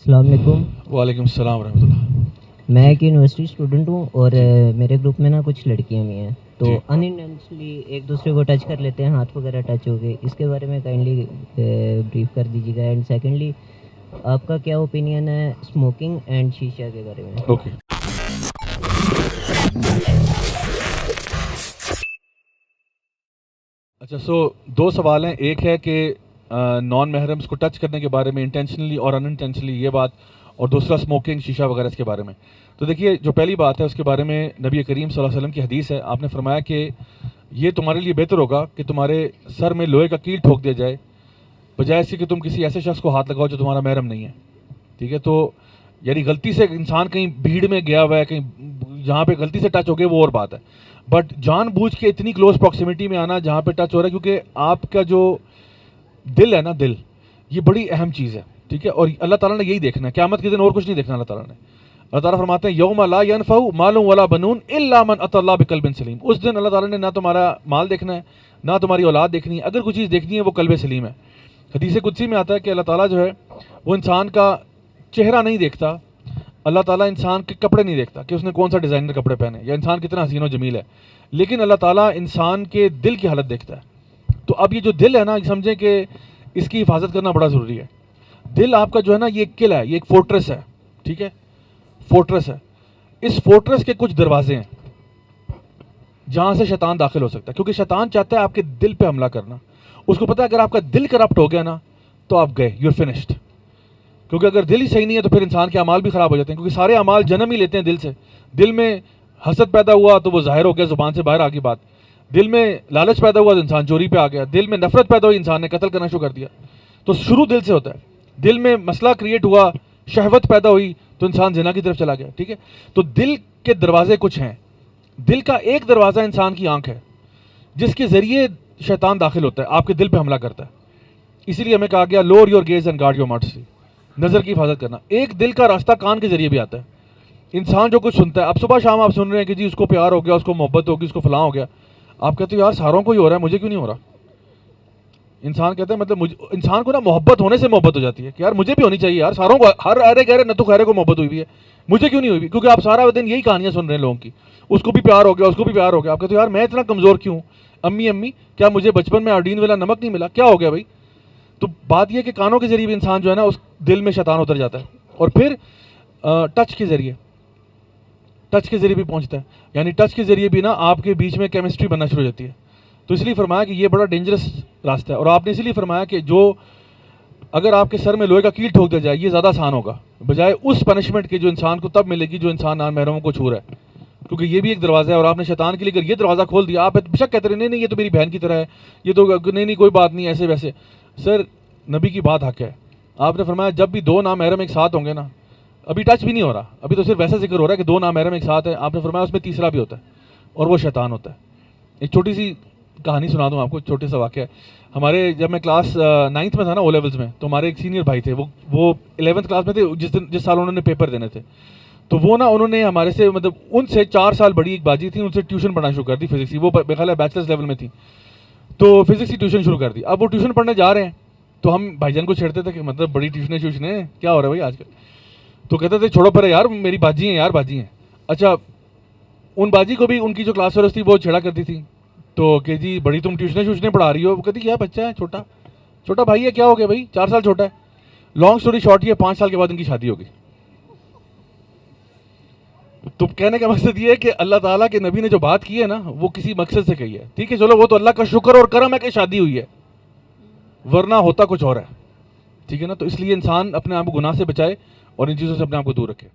السلام علیکم. وعلیکم السلام ورحمۃ اللہ. میں ایک یونیورسٹی اسٹوڈنٹ ہوں اور میرے گروپ میں نا کچھ لڑکیاں بھی ہیں تو جی. انٹینشنلی ایک دوسرے کو ٹچ کر لیتے ہیں, ہاتھ وغیرہ ٹچ ہو گئے. اس کے بارے میں کائنڈلی بریف کر دیجیے گا. اینڈ سیکنڈلی آپ کا کیا اوپینین ہے اسموکنگ اینڈ شیشہ کے بارے میں؟ اوکے. اچھا, سو دو سوال ہیں. ایک ہے کہ نان محرمس کو ٹچ کرنے کے بارے میں انٹینشنلی اور ان انٹینشنلی یہ بات, اور دوسرا اسموکنگ شیشہ وغیرہ اس کے بارے میں. تو دیکھیے, جو پہلی بات ہے اس کے بارے میں نبی کریم صلی اللہ علیہ وسلم کی حدیث ہے. آپ نے فرمایا کہ یہ تمہارے لیے بہتر ہوگا کہ تمہارے سر میں لوہے کا کیل ٹھوک دیا جائے بجائے اس کے کہ تم کسی ایسے شخص کو ہاتھ لگاؤ جو تمہارا محرم نہیں ہے. ٹھیک ہے, تو یعنی غلطی سے انسان کہیں بھیڑ میں گیا ہوا ہے, کہیں جہاں پہ غلطی سے ٹچ ہو گیا وہ اور بات ہے, بٹ جان بوجھ کے اتنی کلوز پراکسیمیٹی میں آنا جہاں پہ ٹچ ہو رہا ہے, کیونکہ آپ کا جو دل ہے نا, دل یہ بڑی اہم چیز ہے. ٹھیک ہے, اور اللہ تعالیٰ نے یہی دیکھنا ہے قیامت کے دن, اور کچھ نہیں دیکھنا اللہ تعالیٰ نے. اللہ تعالیٰ فرماتے ہیں یوم لا ینفع مال ولا بنون الا من اتى اللہ بقلب سلیم. اس دن اللہ تعالیٰ نے نہ تمہارا مال دیکھنا ہے نہ تمہاری اولاد دیکھنی ہے, اگر کوئی چیز دیکھنی ہے وہ قلب سلیم ہے. حدیث قدسی میں آتا ہے کہ اللہ تعالیٰ جو ہے وہ انسان کا چہرہ نہیں دیکھتا, اللہ تعالیٰ انسان کے کپڑے نہیں دیکھتا کہ اس نے کون سا ڈیزائنر کپڑے پہنے یا انسان کتنا حسین و جمیل ہے, لیکن اللہ تعالیٰ انسان کے دل کی حالت دیکھتا ہے. تو اب یہ جو دل ہے نا, سمجھیں کہ اس کی حفاظت کرنا بڑا ضروری ہے. دل آپ کا جو ہے نا یہ ایک قلعہ ہے, یہ ایک فورٹریس ہے. ٹھیک ہے, فورٹریس ہے. اس فورٹریس کے کچھ دروازے ہیں جہاں سے شیطان داخل ہو سکتا ہے, کیونکہ شیطان چاہتا ہے آپ کے دل پہ حملہ کرنا. اس کو پتا ہے اگر آپ کا دل کرپٹ ہو گیا نا تو آپ گئے, یو آر فنشڈ. کیونکہ اگر دل ہی صحیح نہیں ہے تو پھر انسان کے اعمال بھی خراب ہو جاتے ہیں, کیونکہ سارے اعمال جنم ہی لیتے ہیں دل سے. دل میں حسد پیدا ہوا تو وہ ظاہر ہو گیا, زبان سے باہر آ گئی بات. دل میں لالچ پیدا ہوا تو انسان چوری پہ آ گیا. دل میں نفرت پیدا ہوئی, انسان نے قتل کرنا شروع کر دیا. تو شروع دل سے ہوتا ہے. دل میں مسئلہ کریٹ ہوا, شہوت پیدا ہوئی تو انسان زنا کی طرف چلا گیا. ٹھیک ہے, تو دل کے دروازے کچھ ہیں. دل کا ایک دروازہ انسان کی آنکھ ہے جس کے ذریعے شیطان داخل ہوتا ہے, آپ کے دل پہ حملہ کرتا ہے. اسی لیے ہمیں کہا گیا lower your gaze and guard your mouth, نظر کی حفاظت کرنا. ایک دل کا راستہ کان کے ذریعے بھی آتا ہے. انسان جو کچھ سنتا ہے, اب صبح شام آپ سن رہے ہیں کہ جی اس کو پیار ہو گیا, اس کو محبت ہوگی, اس کو فلاں ہو گیا. آپ کہتے ہو یار ساروں کو ہی ہو رہا ہے, مجھے کیوں نہیں ہو رہا؟ انسان کہتا ہے مطلب انسان کو نا محبت ہونے سے محبت ہو جاتی ہے کہ یار مجھے بھی ہونی چاہیے, یار ساروں کو, ہر ارے گہرے نہ تو خیرے کو محبت ہوئی بھی ہے, مجھے کیوں نہیں ہوئی؟ کیونکہ آپ سارا دن یہی کہانیاں سن رہے ہیں لوگوں کی, اس کو بھی پیار ہو گیا, اس کو بھی پیار ہو گیا. آپ کہتے ہو یار میں اتنا کمزور کیوں؟ امی امی کیا مجھے بچپن میں آرڈین والا نمک نہیں ملا؟ کیا ہو گیا بھائی؟ تو بات یہ کہ کانوں کے ذریعے بھی انسان جو ہے نا اس دل میں شیطان اتر جاتا ہے, اور پھر ٹچ کے ذریعے بھی پہنچتا ہے. یعنی ٹچ کے ذریعے بھی نا آپ کے بیچ میں کیمسٹری بننا شروع ہو جاتی ہے. تو اس لیے فرمایا کہ یہ بڑا ڈینجرس راستہ ہے. اور آپ نے اس لیے فرمایا کہ جو اگر آپ کے سر میں لوہے کا کیل ٹھوک دیا جائے یہ زیادہ آسان ہوگا بجائے اس پنشمنٹ کے جو انسان کو تب ملے گی جو انسان نان محرموں کو چھو رہا ہے. کیونکہ یہ بھی ایک دروازہ ہے, اور آپ نے شیطان کے لیے اگر یہ دروازہ کھول دیا, آپ بے شک کہتے رہے نہیں یہ تو میری بہن کی طرح ہے, یہ تو نہیں کوئی بات نہیں ایسے ویسے. سر نبی کی بات حق ہے. آپ نے فرمایا جب بھی دو نام محرم ایک ساتھ ہوں گے نا, ابھی ٹچ بھی نہیں ہو رہا, ابھی تو صرف ویسا ذکر ہو رہا ہے کہ دو نام محرم ایک ساتھ ہیں. آپ نے فرمایا اس میں تیسرا بھی ہوتا ہے, اور وہ شیطان ہوتا ہے. ایک چھوٹی سی کہانی سنا دوں آپ کو, چھوٹے سا واقعہ. ہمارے جب میں کلاس 9th میں تھا نا, او لیولز میں, تو ہمارے ایک سینئر بھائی تھے, وہ 11th کلاس میں تھے جس سال انہوں نے پیپر دینے تھے. تو وہ نا انہوں نے ہمارے سے مطلب ان سے 4 سال بڑی ایک باجی تھی, ان سے ٹیوشن پڑھنا شروع کر دی فزکس کی. وہ بے خیال ہے بیچلرز لیول میں تھی, تو فزکس کی ٹیوشن شروع کر دی. اب وہ ٹیوشن پڑھنے جا رہے ہیں تو ہم بھائی جان کو چھیڑتے تھے کہ مطلب بڑی ٹیوشنیں کیا ہو رہا ہے بھائی آج کل. تو کہتے تھے چھوڑو پرے یار, میری باجی ہیں یار, باجی ہیں. اچھا, ان باجی کو بھی ان کی جو کلاس فیلوز تھی وہ چھیڑا کرتی تھی, تو کہ جی بڑی تم ٹیوشنیں پڑھا رہی ہو. وہ کہتی کیا بچہ ہے, چھوٹا بھائی ہے, کیا ہو گیا بھائی, 4 سال چھوٹا ہے. لانگ سٹوری شارٹ یہ 5 سال کے بعد ان کی شادی ہوگی. تو کہنے کا مقصد یہ ہے کہ اللہ تعالیٰ کے نبی نے جو بات کی ہے نا وہ کسی مقصد سے کہی ہے. ٹھیک ہے, چلو وہ تو اللہ کا شکر اور کرم ہے کہ شادی ہوئی ہے, ورنہ ہوتا کچھ اور ہے. ٹھیک ہے نا, تو اس لیے انسان اپنے آپ کو گناہ سے بچائے اور ان چیزوں سے اپنے آپ کو دور رکھے.